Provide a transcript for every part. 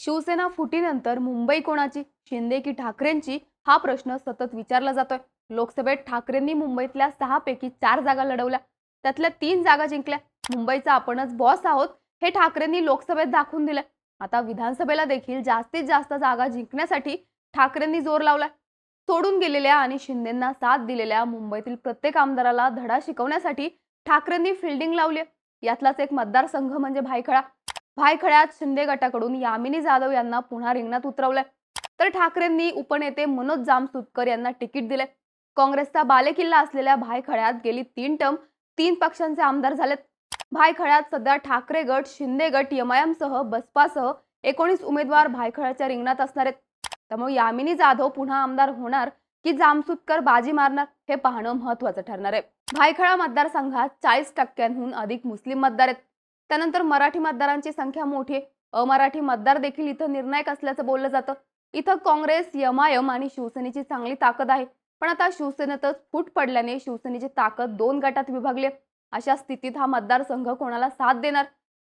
शिवसेना फुटीनंतर मुंबई कोणाची, शिंदे की ठाकरेंची, हा प्रश्न सतत विचारला जातोय. लोकसभेत ठाकरेंनी मुंबईतल्या 6 पैकी 4 जागा लढवल्या, त्यातल्या 3 जागा जिंकल्या. मुंबईचा आपणच बॉस आहोत हे ठाकरेंनी लोकसभेत दाखवून दिलं. आता विधानसभेला देखील जास्तीत जास्त जागा जिंकण्यासाठी ठाकरेंनी जोर लावलाय. सोडून गेलेल्या आणि शिंदेंना साथ दिलेल्या मुंबईतील प्रत्येक आमदाराला धडा शिकवण्यासाठी ठाकरेंनी फिल्डिंग लावली. यातलाच एक मतदारसंघ म्हणजे भायखळा. भायखळ्यात शिंदे गटाकडून यामिनी जाधव यांना पुन्हा रिंगणात उतरवलंय, तर ठाकरेंनी उपनेते मनोज जामसुदकर यांना तिकीट दिले. काँग्रेसचा बालेकिल्ला असलेल्या भायखळ्यात गेली 3 टर्म 3 पक्षांचे आमदार झालेत. भायखळ्यात सध्या ठाकरे गट, शिंदे गट, एमआयएमसह बसपासह 19 उमेदवार भायखळ्याच्या रिंगणात असणार आहेत. त्यामुळे यामिनी जाधव पुन्हा आमदार होणार की जामसुदकर बाजी मारणार हे पाहणं महत्त्वाचं ठरणार आहे. भायखळा मतदारसंघात 40% अधिक मुस्लिम मतदार आहेत. त्यानंतर मराठी मतदारांची संख्या मोठी आहे. अमराठी मतदार देखील इथं निर्णायक असल्याचं बोललं जातं. इथं काँग्रेस, एमआयएम आणि शिवसेनेची चांगली ताकद आहे. पण आता शिवसेनेतच फूट पडल्याने शिवसेनेची ताकद 2 गटात विभागली आहे. अशा स्थितीत हा मतदारसंघ कोणाला साथ देणार?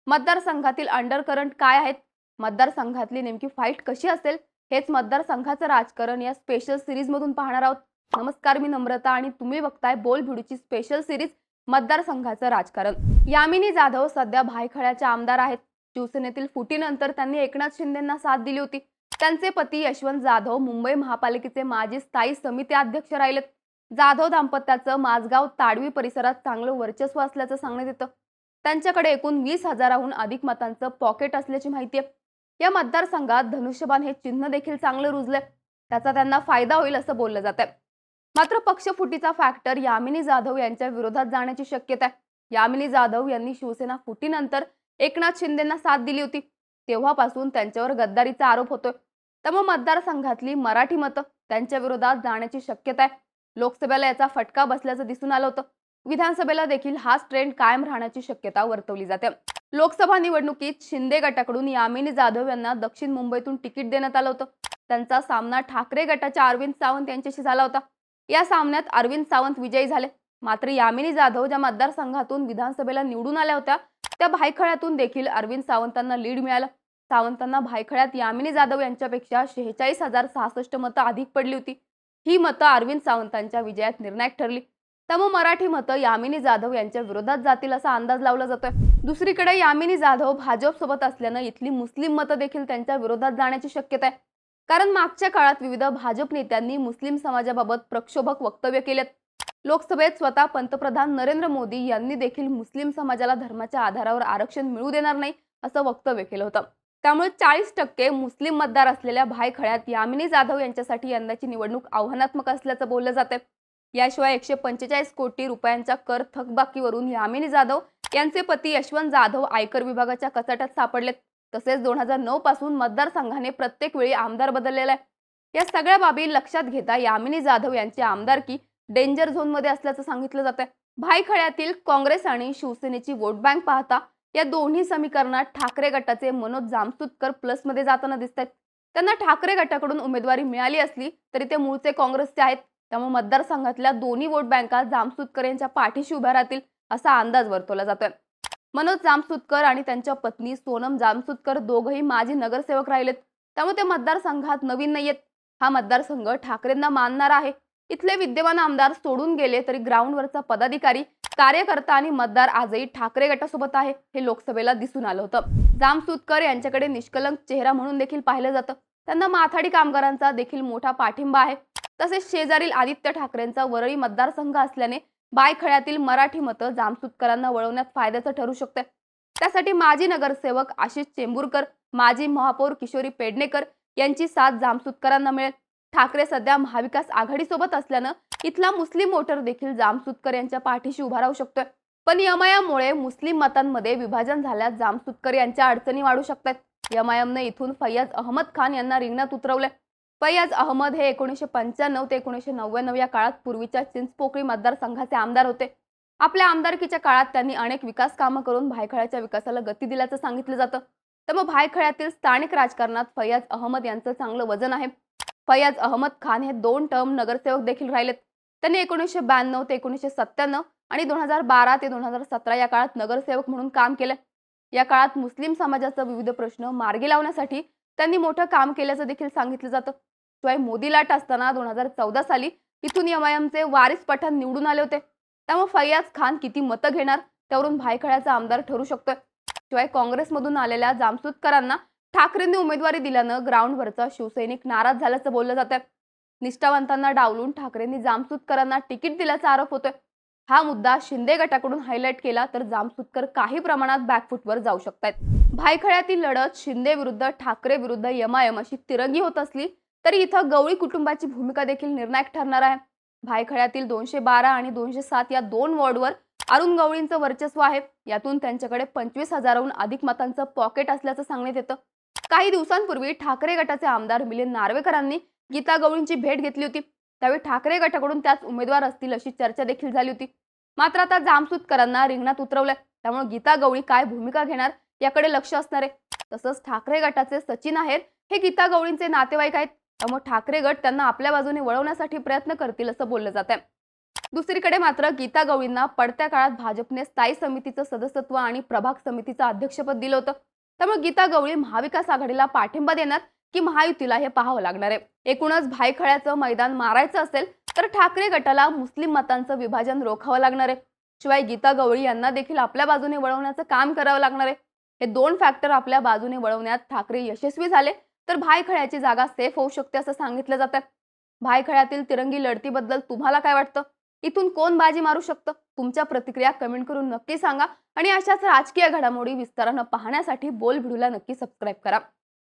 मतदारसंघातील अंडरकरंट काय आहेत? मतदारसंघातली नेमकी फाईट कशी असेल? हेच मतदारसंघाचं राजकारण या स्पेशल सिरीजमधून पाहणार आहोत. नमस्कार, मी नम्रता आणि तुम्ही बघताय बोल भिडूची स्पेशल सिरीज मतदारसंघाचं राजकारण. यामिनी जाधव सध्या भायखळ्याच्या आमदार आहेत. शिवसेनेतील फुटीनंतर त्यांनी एकनाथ शिंदेंना साथ दिली होती. त्यांचे पती यशवंत जाधव मुंबई महापालिकेचे माजी स्थायी समिती अध्यक्ष राहिलेत. जाधव दाम्पत्याचं माझगाव ताडवी परिसरात चांगलं वर्चस्व असल्याचं सांगण्यात येतं. त्यांच्याकडे एकूण 20,000हून अधिक मतांचं पॉकेट असल्याची माहिती आहे. या मतदारसंघात धनुष्यबाण हे चिन्ह देखील चांगलं रुजलंय. त्याचा त्यांना फायदा होईल असं बोललं जात आहे. मात्र पक्षफुटीचा फॅक्टर यामिनी जाधव यांच्या विरोधात जाण्याची शक्यता आहे. यामिनी जाधव यांनी शिवसेना फुटीनंतर एकनाथ शिंदेंना साथ दिली होती. तेव्हापासून त्यांच्यावर गद्दारीचा आरोप होतोय. त्यामुळे मतदारसंघातली मराठी मतं त्यांच्या विरोधात जाण्याची शक्यता आहे. लोकसभेला याचा फटका बसल्याचं दिसून आलं होतं. विधानसभेला देखील हाच ट्रेंड कायम राहण्याची शक्यता वर्तवली जाते. लोकसभा निवडणुकीत शिंदे गटाकडून यामिनी जाधव यांना दक्षिण मुंबईतून तिकीट देण्यात आलं होतं. त्यांचा सामना ठाकरे गटाच्या अरविंद सावंत यांच्याशी झाला होता. या सामन्यात अरविंद सावंत विजयी झाले. मात्र यामिनी जाधव ज्या मतदारसंघातून विधानसभेला निवडून आल्या होत्या त्या भायखळ्यातून देखील अरविंद सावंतांना लीड मिळालं. सावंतांना भायखळ्यात यामिनी जाधव यांच्यापेक्षा 46,066 मतं अधिक पडली होती. ही मतं अरविंद सावंतांच्या विजयात निर्णायक ठरली. त्यामुळे मराठी मतं यामिनी जाधव यांच्या विरोधात जातील असा अंदाज लावला जातोय. दुसरीकडे यामिनी जाधव भाजप सोबत असल्यानं इथली मुस्लिम मतं देखील त्यांच्या विरोधात जाण्याची शक्यता आहे. कारण मागच्या काळात विविध भाजप नेत्यांनी मुस्लिम समाजाबाबत प्रक्षोभक वक्तव्य केलेत. लोकसभेत स्वतः पंतप्रधान नरेंद्र मोदी यांनी देखील मुस्लिम समाजाला धर्माच्या आधारावर आरक्षण मिळू देणार नाही असं वक्तव्य केलं होतं. त्यामुळे 40% मुस्लिम मतदार असलेल्या भायखळ्यात यामिनी जाधव यांच्यासाठी यंदाची निवडणूक आव्हानात्मक असल्याचं बोललं जातंय. याशिवाय 145 कोटी रुपयांच्या कर थकबाकीवरून यामिनी जाधव यांचे पती यशवंत जाधव आयकर विभागाच्या कचाट्यात सापडलेत. तसेच 2009 पासून मतदारसंघाने प्रत्येक वेळी आमदार बदललेला आहे. या सगळ्या बाबी लक्षात घेता यामिनी जाधव यांची आमदारकी डेंजर झोनमध्ये असल्याचं सांगितलं जातंय. भायखळ्यातील काँग्रेस आणि शिवसेनेची वोट बँक पाहता या दोन्ही समीकरणात ठाकरे गटाचे मनोज जामसुदकर प्लसमध्ये जाताना दिसतात. त्यांना ठाकरे गटाकडून उमेदवारी मिळाली असली तरी ते मूळचे काँग्रेसचे आहेत. त्यामुळे मतदारसंघातल्या दोन्ही वोट बँका जामसुदकर यांच्या पाठीशी उभ्या राहतील असा अंदाज वर्तवला जातोय. मनोज जामसुदकर आणि त्यांच्या पत्नी सोनम जामसुदकर दोघंही माजी नगरसेवक राहिलेत. त्यामुळे ते मतदारसंघात नवीन नाहीयेत. हा मतदारसंघ ठाकरेंना मानणारा आहे. इथले विद्यमान आमदार सोडून गेले तरी ग्राउंडवरचा पदाधिकारी, कार्यकर्ता आणि मतदार आजही ठाकरे गटासोबत आहे हे लोकसभेला दिसून आलं होतं. जामसुदकर यांच्याकडे निष्कलंक चेहरा म्हणून देखील पाहिलं जातं. त्यांना माथाडी कामगारांचा देखील मोठा पाठिंबा आहे. तसेच शेजारील आदित्य ठाकरेंचा वरळी मतदारसंघ असल्याने भायखळ्यातील मराठी मतं जामसुदकरांना वळवण्यात फायद्याचं ठरू शकते. त्यासाठी माजी नगरसेवक आशिष चेंबूरकर, माजी महापौर किशोरी पेडणेकर यांची साथ जामसुदकरांना मिळेल. ठाकरे सध्या महाविकास आघाडीसोबत असल्यानं इथला मुस्लिम वोटर देखील जामसुदकर यांच्या पाठीशी उभा राहू शकतोय. पण एमआयएममुळे मुस्लिम मतांमध्ये विभाजन झाल्यास जामसुदकर यांच्या अडचणी वाढू शकतात. एमआयएमने इथून फैयाज अहमद खान यांना रिंगणात उतरवले. फैयाज अहमद हे 1995 ते 1999 या काळात पूर्वीच्या चिंचपोकळी मतदारसंघाचे आमदार होते. आपल्या आमदारकीच्या काळात त्यांनी अनेक विकास कामं करून भायखळ्याच्या विकासाला गती दिल्याचं सांगितलं जातं. त्यामुळे भायखळ्यातील स्थानिक राजकारणात फैयाज अहमद यांचं चांगलं वजन आहे. फैयाज अहमद खान हे 2 टर्म नगरसेवक देखील राहिलेत. त्यांनी 1992 ते 1997 आणि 2012 ते 2017 या काळात नगरसेवक म्हणून काम केले. या काळात मुस्लिम समाजाचा विविध प्रश्न मार्गी लावण्यासाठी त्यांनी मोठं काम केल्याचं देखील सांगितलं जातं. शिवाय मोदी लाट असताना 2014 साली इथून एमआयएमचे वारिस पठाण निवडून आले होते. त्यामुळे फैयाज खान किती मतं घेणार त्यावरून भायखळ्याचा आमदार ठरू शकतोय. शिवाय काँग्रेसमधून आलेल्या जामसुदकरांना ठाकरेंनी उमेदवारी दिल्यानं ग्राउंडवरचा शिवसैनिक नाराज झाल्याचं बोललं जातंय. निष्ठावंतांना डावलून ठाकरेंनी जामसुदकरांना तिकीट दिल्याचा आरोप होतोय. हा मुद्दा शिंदे गटाकडून हायलाईट केला तर जामसुदकर काही प्रमाणात बॅकफुटवर जाऊ शकतात. भायखळ्यातील लढत शिंदे विरुद्ध ठाकरे विरुद्ध एमआयएम अशी तिरंगी होत असली तरी इथं गवळी कुटुंबाची भूमिका देखील निर्णायक ठरणार आहे. भायखळ्यातील 212 आणि 207 या दोन वॉर्डवर अरुण गवळींचं वर्चस्व आहे. यातून त्यांच्याकडे 25,000हून अधिक मतांचं पॉकेट असल्याचं सांगण्यात येतं. काही दिवसांपूर्वी ठाकरे गटाचे आमदार मिलिंद नार्वेकरांनी गीता गवळींची भेट घेतली होती. त्यावेळी ठाकरे गटाकडून त्याच उमेदवार असतील अशी चर्चा देखील झाली होती. मात्र आता जामसुदकरांना रिंगणात उतरवलंय. त्यामुळे गीता गवळी काय भूमिका घेणार याकडे लक्ष असणार आहे. तसंच ठाकरे गटाचे सचिन आहेर हे गीता गवळींचे नातेवाईक आहेत. त्यामुळे ठाकरे गट त्यांना आपल्या बाजूने वळवण्यासाठी प्रयत्न करतील असं बोललं जात आहे. दुसरीकडे मात्र गीता गवळींना पडत्या काळात भाजपने स्थायी समितीचं सदस्यत्व आणि प्रभाग समितीचं अध्यक्षपद दिलं होतं. त्यामुळे गीता गवळी महाविकास आघाडीला पाठिंबा देणार की महायुतीला हे पाहावं लागणार आहे. एकूणच भायखळ्याचं मैदान मारायचं असेल तर ठाकरे गटाला मुस्लिम मतांचं विभाजन रोखावं लागणार आहे. शिवाय गीता गवळी यांना देखील आपल्या बाजूने वळवण्याचं काम करावं लागणार आहे. हे दोन फॅक्टर आपल्या बाजूने वळवण्यात ठाकरे यशस्वी झाले तर भायखळ्याची जागा सेफ होऊ शकते असं सांगितलं जातं. भायखळ्यातील तिरंगी लढतीबद्दल तुम्हाला काय वाटतं? इथून कोण बाजी मारू शकतं? तुमच्या प्रतिक्रिया कमेंट करून नक्की सांगा आणि अशाच राजकीय घडामोडी विस्तारानं पाहण्यासाठी बोल व्हिडिओला नक्की सबस्क्राईब करा.